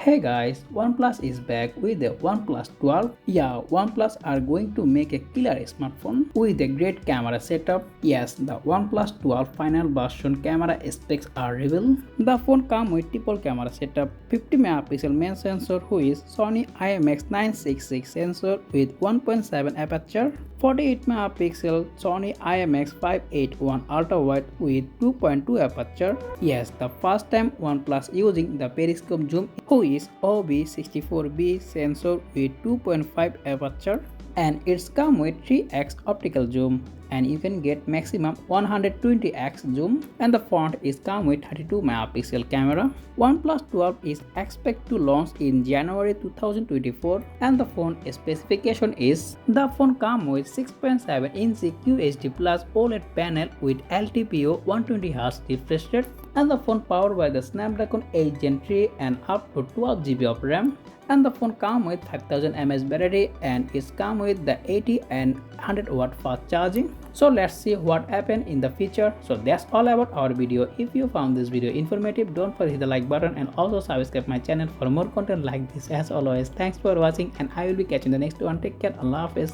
Hey guys, OnePlus is back with the OnePlus 12. Yeah, OnePlus are going to make a killer smartphone with a great camera setup. Yes, the OnePlus 12 final version camera specs are revealed. The phone comes with triple camera setup, 50 megapixel main sensor which is Sony IMX966 sensor with 1.7 aperture, 48 megapixel Sony IMX581 ultra wide with 2.2 aperture. Yes, the first time OnePlus using the periscope zoom which is OB64B sensor with 2.5 aperture, and it's come with 3x optical zoom, and you can get maximum 120x zoom, and the front is come with 32 megapixel camera. OnePlus 12 is expected to launch in January 2024, and the phone specification is the phone come with 6.7-inch QHD Plus OLED panel with LTPO 120Hz refresh rate, and the phone powered by the Snapdragon 8 Gen 3 and up to 12 GB of RAM, and the phone comes with 5000 mAh battery, and it's come with the 80 and 100 watt fast charging. So let's see what happened in the future. So that's all about our video. If you found this video informative, don't forget to hit the like button and also subscribe my channel for more content like this. As always, thanks for watching, and I will be catching the next one. Take care. Allah Hafiz.